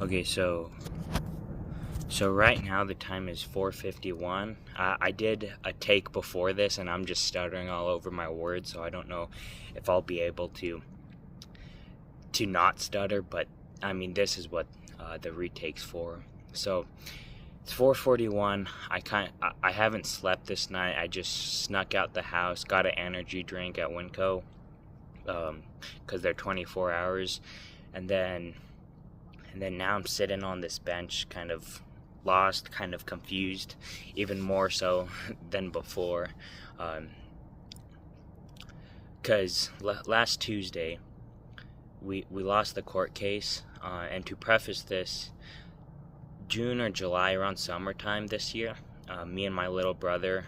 Okay, so right now the time is 4:51. I did a take before this, and I'm just stuttering all over my words, so I don't know if I'll be able to not stutter. But I mean, this is what the retake's for. So it's 4:41. I haven't slept this night. I just snuck out the house, got an energy drink at Winco, because they're 24 hours, and then now I'm sitting on this bench, kind of lost, kind of confused, even more so than before. Because last Tuesday, we lost the court case. And to preface this, June or July, around summertime this year, me and my little brother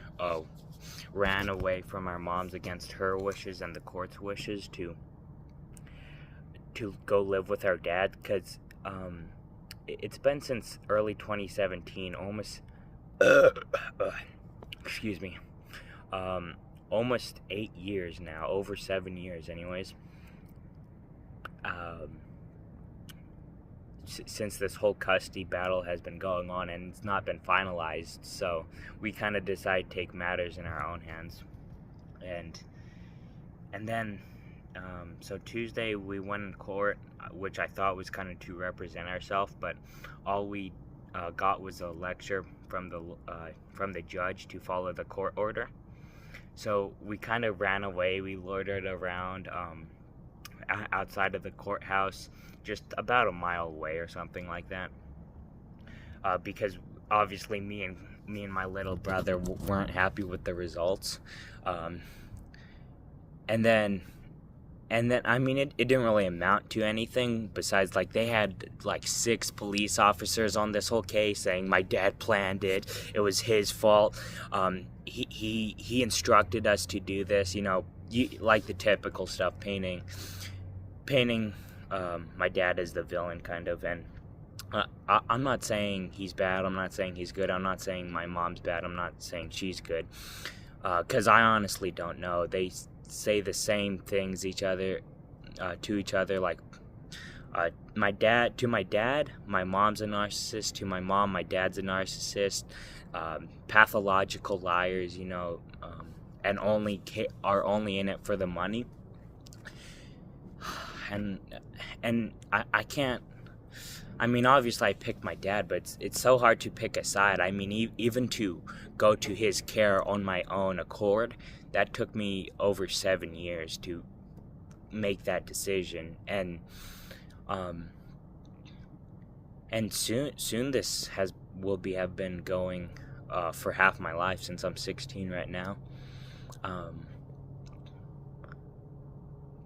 ran away from our moms against her wishes and the court's wishes to go live with our dad, because it's been since early 2017, almost excuse me, almost 8 years now, over 7 years anyways, since this whole custody battle has been going on and it's not been finalized. So we kind of decided to take matters in our own hands, and then so Tuesday we went in court, which I thought was kind of to represent ourselves, but all we got was a lecture from the judge to follow the court order. So we kind of ran away. We loitered around outside of the courthouse, just about a mile away or something like that, because obviously me and my little brother weren't happy with the results, and then I mean, it didn't really amount to anything besides, like, they had like 6 police officers on this whole case saying my dad planned it, it was his fault, he instructed us to do this, like the typical stuff, painting my dad as the villain, kind of. And I'm not saying he's bad, I'm not saying he's good, I'm not saying my mom's bad, I'm not saying she's good, because I honestly don't know. They say the same things to each other, like, my dad, my mom's a narcissist. To my mom, my dad's a narcissist. Pathological liars, and are only in it for the money. And I can't. I mean, obviously I picked my dad, but it's so hard to pick a side. I mean, even to go to his care on my own accord, that took me over 7 years to make that decision. And soon this have been going for half my life, since I'm 16 right now.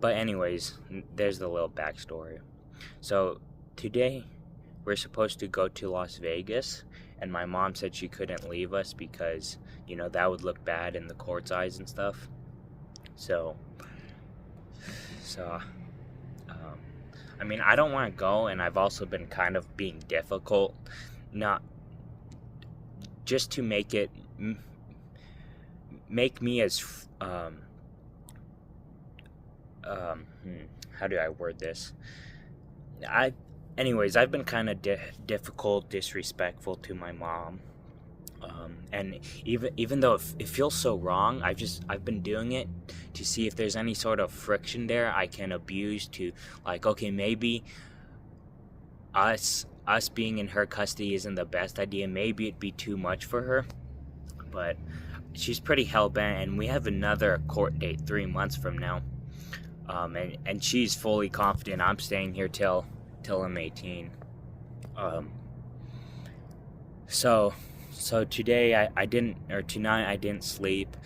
But anyways, there's the little backstory. So today we're supposed to go to Las Vegas, and my mom said she couldn't leave us because, that would look bad in the court's eyes and stuff. So I mean, I don't want to go, and I've also been kind of being difficult, not just to make me as how do I word this? I've been kind of difficult, disrespectful to my mom, and even though it feels so wrong, I've been doing it to see if there's any sort of friction there I can abuse, to, like, okay, maybe us being in her custody isn't the best idea. Maybe it'd be too much for her, but she's pretty hell-bent, and we have another court date 3 months from now. And she's fully confident I'm staying here till I'm 18. So tonight I didn't sleep.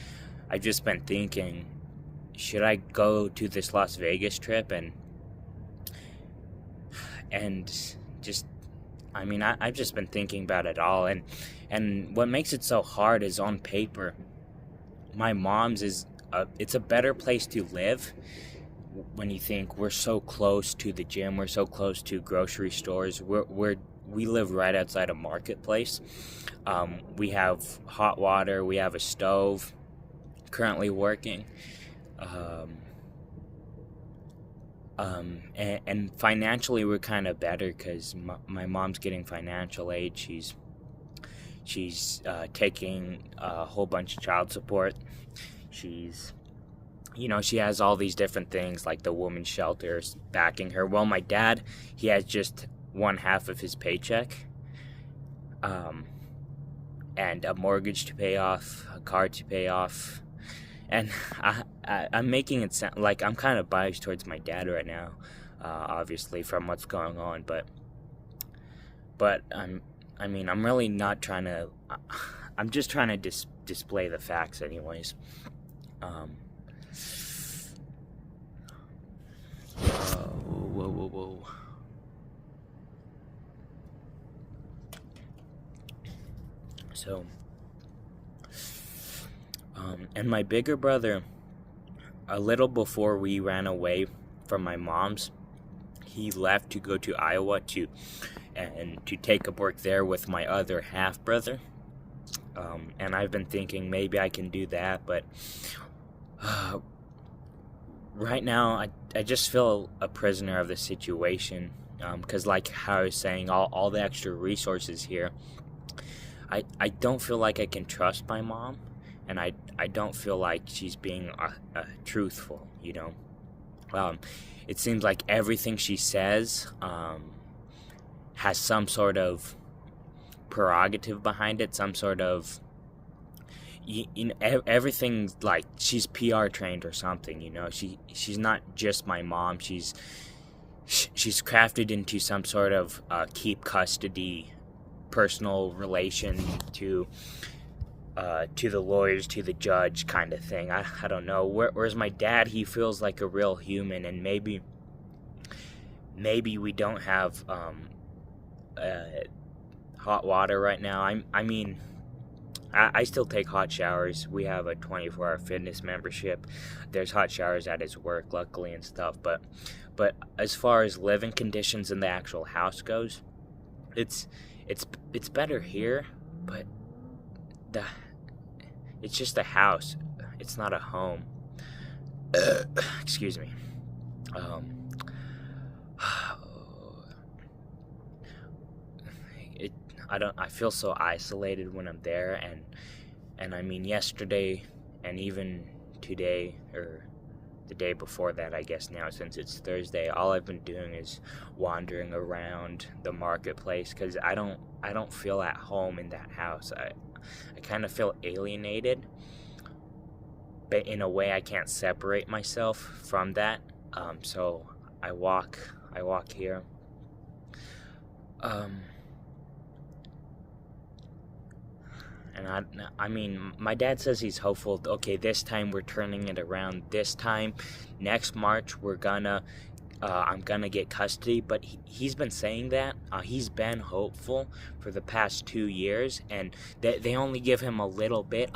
I've just been thinking, should I go to this Las Vegas trip and just, I mean, I've just been thinking about it all, and what makes it so hard is, on paper, my mom's it's a better place to live. When you think we're so close to the gym, we're so close to grocery stores, we live right outside a marketplace. We have hot water, we have a stove currently working. And financially we're kind of better because my mom's getting financial aid. She's taking a whole bunch of child support. She's, she has all these different things like the women's shelters backing her. Well, my dad, he has just one half of his paycheck, and a mortgage to pay off, a car to pay off, and I'm making it sound like I'm kind of biased towards my dad right now, obviously from what's going on, but I'm really not trying to. I'm just trying to display the facts, anyways. Whoa. So, and my bigger brother, a little before we ran away from my mom's, he left to go to Iowa to take up work there with my other half brother. And I've been thinking maybe I can do that, but right now I just feel a prisoner of the situation, because like how I was saying, all the extra resources here, I don't feel like I can trust my mom, and I don't feel like she's being truthful, It seems like everything she says has some sort of prerogative behind it, some sort of, everything, like she's PR trained or something, she's not just my mom, she's crafted into some sort of keep custody personal relation to the lawyers, to the judge kind of thing. I don't know. Whereas my dad, he feels like a real human, and maybe we don't have hot water right now. I still take hot showers. We have a 24-hour fitness membership. There's hot showers at his work, luckily, and stuff. But as far as living conditions in the actual house goes, it's better here, but it's just a house. It's not a home. Excuse me. I feel so isolated when I'm there, and yesterday and even today, or the day before that, I guess now, since it's Thursday, all I've been doing is wandering around the marketplace, because I don't feel at home in that house. I kind of feel alienated, but in a way I can't separate myself from that. So I walk here. And my dad says he's hopeful. Okay, this time we're turning it around. This time, next March, I'm gonna get custody. But he's been saying that. He's been hopeful for the past 2 years, and they only give him a little bit,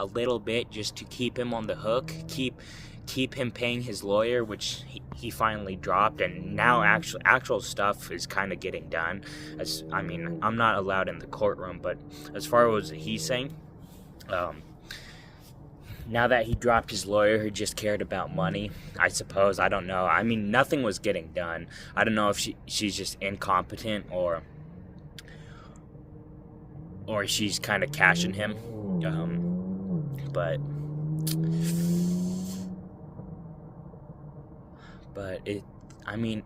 just to keep him on the hook, keep him paying his lawyer, which he finally dropped, and now actual stuff is kind of getting done. I'm not allowed in the courtroom, but as far as he's saying, now that he dropped his lawyer who just cared about money, I suppose, I don't know. Nothing was getting done. I don't know if she's just incompetent or she's kind of cashing him. But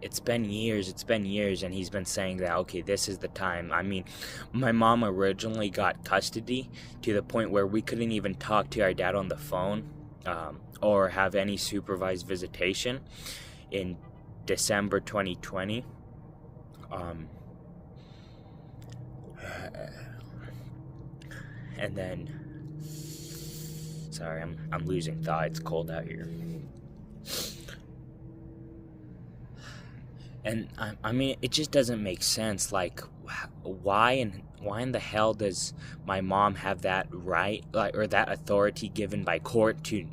it's been years, and he's been saying that, okay, this is the time. My mom originally got custody to the point where we couldn't even talk to our dad on the phone, or have any supervised visitation in December 2020. And then, sorry, I'm losing thought. It's cold out here. And it just doesn't make sense. Like, why in the hell does my mom have that right, like, or that authority given by court to,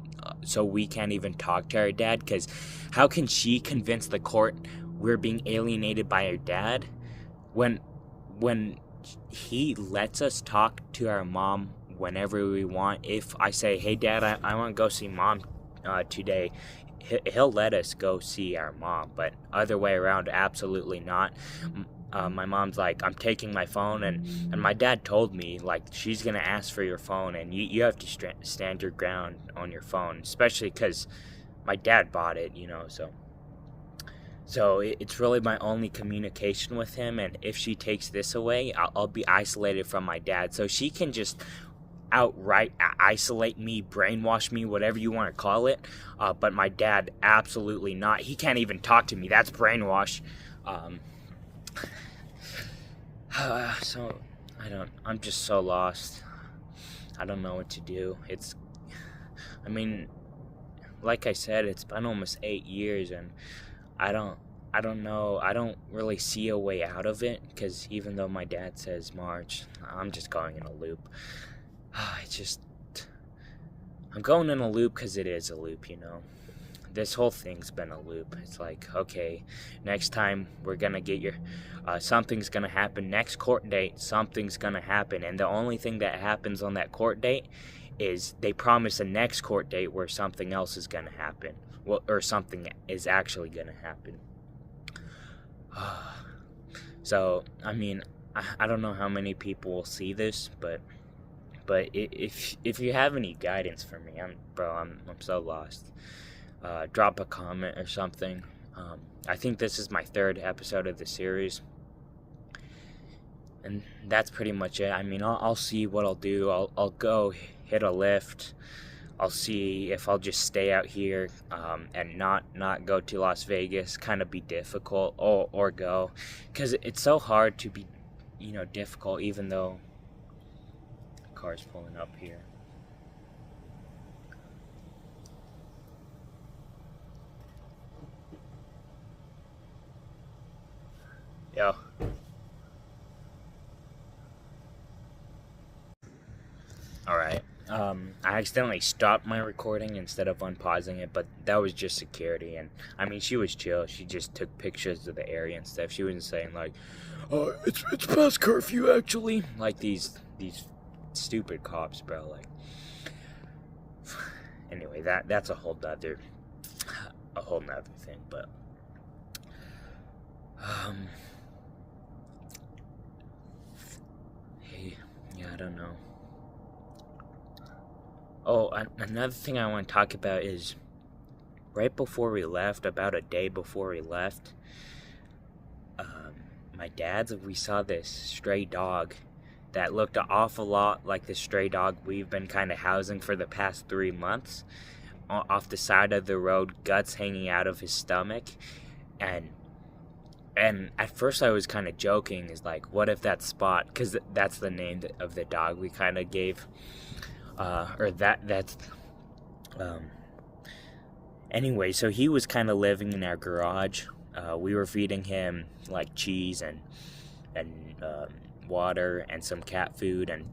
so we can't even talk to our dad? Because how can she convince the court we're being alienated by our dad when he lets us talk to our mom whenever we want? If I say, hey dad, I want to go see mom today, he'll let us go see our mom, but other way around, absolutely not. My mom's like, I'm taking my phone, and my dad told me, like, she's gonna ask for your phone, and you have to stand your ground on your phone, especially because my dad bought it, so it's really my only communication with him, and if she takes this away, I'll be isolated from my dad, so she can just outright isolate me, brainwash me, whatever you want to call it, but my dad, absolutely not. He can't even talk to me. That's brainwash. So I'm just so lost. I don't know what to do. Like I said, it's been almost 8 years, and I don't know. I don't really see a way out of it, because even though my dad says March, I'm just going in a loop. I'm going in a loop because it is a loop, This whole thing's been a loop. It's like, okay, next time we're gonna get something's gonna happen. Next court date, something's gonna happen. And the only thing that happens on that court date is they promise a next court date where something else is gonna happen. Well, or something is actually gonna happen. So, I don't know how many people will see this, but if you have any guidance for me, I'm so lost. Drop a comment or something. I think this is my 3rd episode of the series, and that's pretty much it. I'll see what I'll do. I'll go hit a lift. I'll see if I'll just stay out here and not go to Las Vegas. Kind of be difficult, or go, because it's so hard to be, difficult, even though car's pulling up here. Yo. Alright. I accidentally stopped my recording instead of unpausing it, but that was just security, and she was chill. She just took pictures of the area and stuff. She wasn't saying like, it's past curfew actually. Like these stupid cops, bro. Like, anyway, that's a whole nother thing, but hey, yeah, I don't know. Oh, another thing I want to talk about is right before we left, about a day before we left, we saw this stray dog that looked an awful lot like the stray dog we've been kind of housing for the past 3 months, off the side of the road, guts hanging out of his stomach, and at first I was kind of joking, is like, what if that's Spot, because that's the name of the dog we kind of gave, anyway, so he was kind of living in our garage. We were feeding him like cheese and water and some cat food, and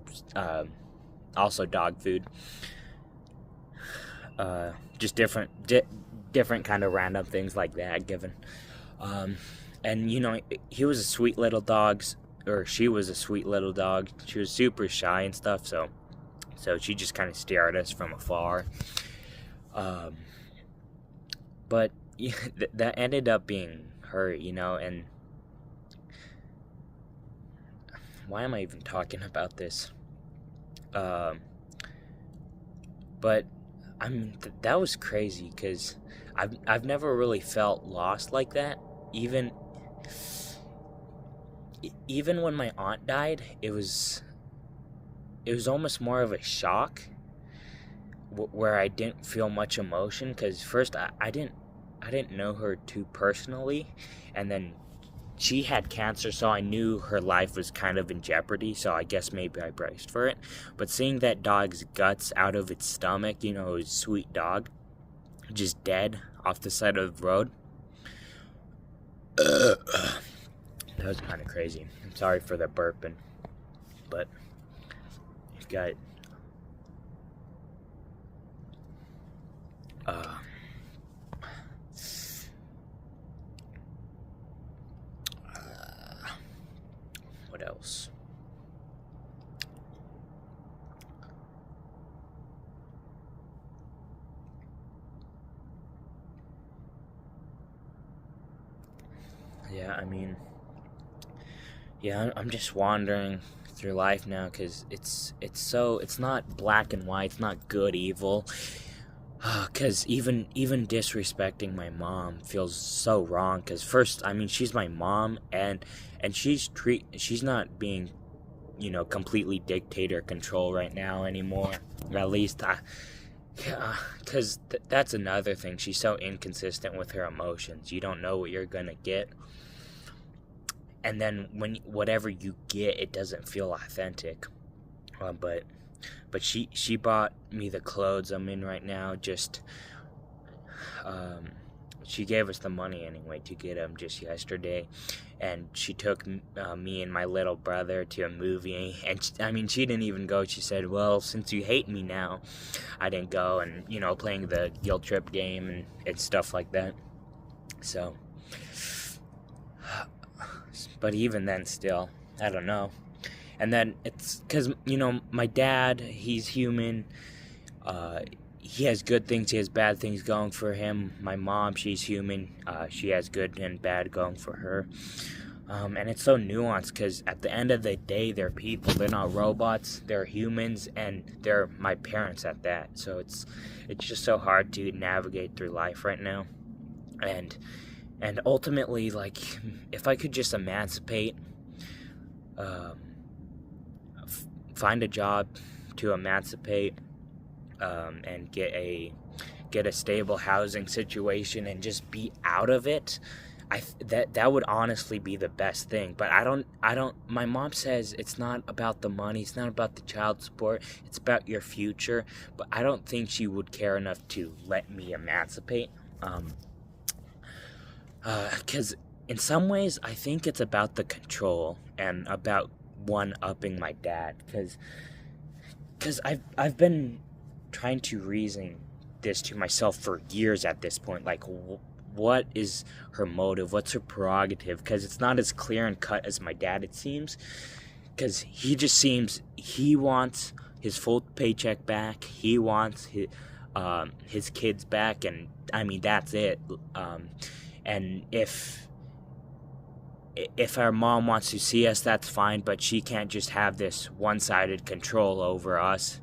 also dog food. Just different kind of random things like that given. And he was a sweet little dog, or she was a sweet little dog. She was super shy and stuff, so she just kind of stared at us from afar. But yeah, that ended up being her, and why am I even talking about this? But that was crazy, because I've never really felt lost like that. Even when my aunt died, it was almost more of a shock, where I didn't feel much emotion, because first I didn't know her too personally, and then she had cancer, so I knew her life was kind of in jeopardy, so I guess maybe I braced for it. But seeing that dog's guts out of its stomach, it was a sweet dog, just dead off the side of the road, that was kind of crazy. I'm sorry for the burping, but you've got what else? I mean, yeah, I'm just wandering through life now because it's not black and white. It's not good, evil. Because even disrespecting my mom feels so wrong. Because first, I mean, she's my mom, and she's not being, completely dictator control right now anymore. Or at least, because that's another thing. She's so inconsistent with her emotions. You don't know what you're gonna get, and then whatever you get, it doesn't feel authentic. But she bought me the clothes I'm in right now. She gave us the money anyway to get them just yesterday, and she took me and my little brother to a movie. And she didn't even go. She said, "Well, since you hate me now," I didn't go, and playing the guilt trip game and stuff like that. So, but even then, still, I don't know. And then it's because, my dad, he's human. He has good things, he has bad things going for him. My mom, she's human. She has good and bad going for her. And it's so nuanced because at the end of the day, they're people. They're not robots. They're humans, and they're my parents at that. So it's just so hard to navigate through life right now. And ultimately, like, if I could just emancipate, find a job to emancipate, and get a stable housing situation and just be out of it, that would honestly be the best thing. But I don't. My mom says it's not about the money, it's not about the child support, it's about your future. But I don't think she would care enough to let me emancipate. Because in some ways, I think it's about the control and about one-upping my dad. Because I've been trying to reason this to myself for years at this point. Like, what is her motive? What's her prerogative? Because it's not as clear and cut as my dad, it seems. Because he just seems, he wants his full paycheck back. He wants his kids back. And, that's it. And if our mom wants to see us, that's fine, but she can't just have this one-sided control over us.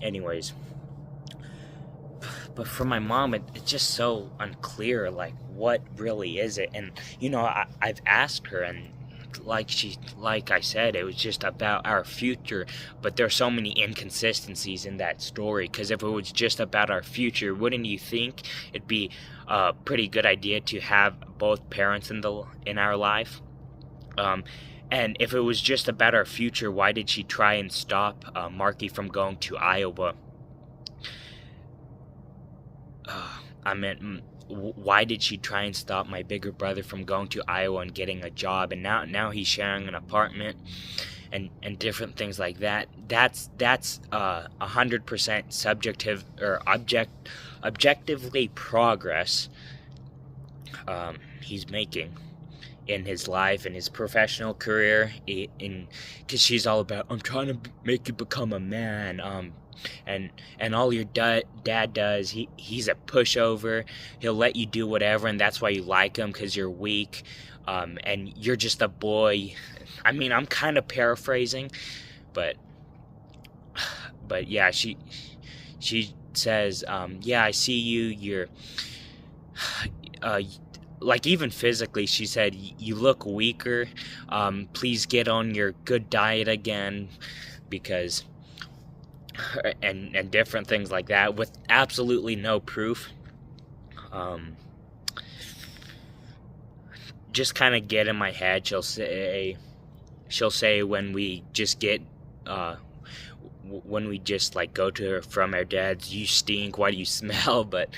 Anyways. But for my mom, it's just so unclear, like, what really is it? And, I've asked her, and like I said, it was just about our future, but there's so many inconsistencies in that story. Because if it was just about our future, wouldn't you think it'd be a pretty good idea to have both parents in our life? And if it was just about our future, why did she try and stop Marky from going to Iowa? Why did she try and stop my bigger brother from going to Iowa and getting a job? And now he's sharing an apartment and different things like that. That's 100% subjective or objectively progress he's making in his life and his professional career. Because she's all about, I'm trying to make you become a man. And all your dad does, he's a pushover. He'll let you do whatever, and that's why you like him, because you're weak, and you're just a boy. I'm kind of paraphrasing, but yeah, she says, yeah, I see you're like, even physically, she said, you look weaker, please get on your good diet again, because and different things like that, with absolutely no proof. Just kind of get in my head. She'll say when we just like go to her from our dads, you stink, why do you smell? But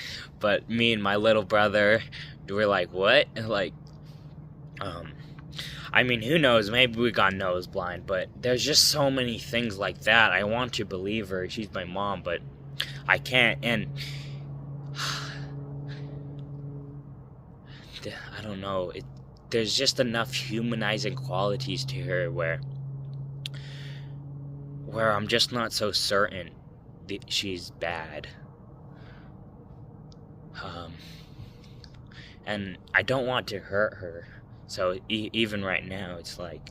me and my little brother, we're like, what? Like, who knows? Maybe we got nose blind, but there's just so many things like that. I want to believe her. She's my mom, but I can't. And I don't know. There's just enough humanizing qualities to her where I'm just not so certain that she's bad. and I don't want to hurt her. So even right now, it's like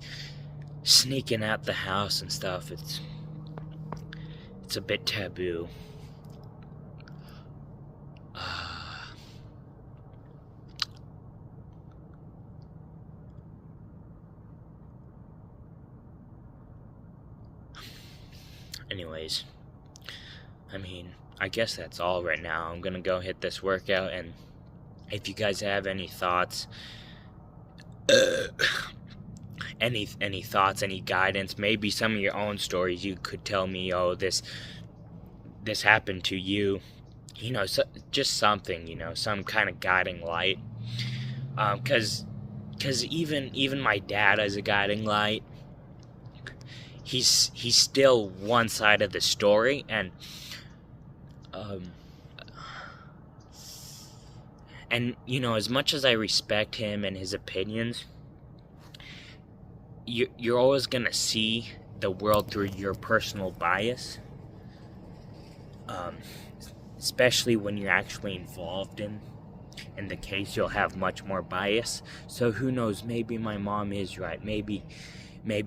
sneaking out the house and stuff. It's a bit taboo. Anyways, I mean, I guess that's all right now. I'm gonna go hit this workout, and if you guys have any thoughts, any thoughts, any guidance, maybe some of your own stories, you could tell me, oh, this happened to you, just something, some kind of guiding light, because even my dad as a guiding light, he's still one side of the story, and as much as I respect him and his opinions, you're always gonna see the world through your personal bias, especially when you're actually involved in the case. You'll have much more bias. So who knows, maybe my mom is right. Maybe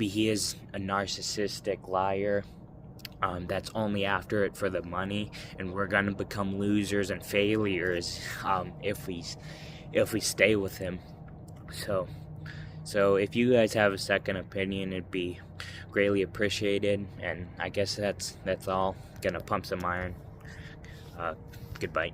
he is a narcissistic liar that's only after it for the money, and we're gonna become losers and failures if we stay with him. So if you guys have a second opinion, it'd be greatly appreciated. And I guess that's all. Gonna pump some iron. Goodbye.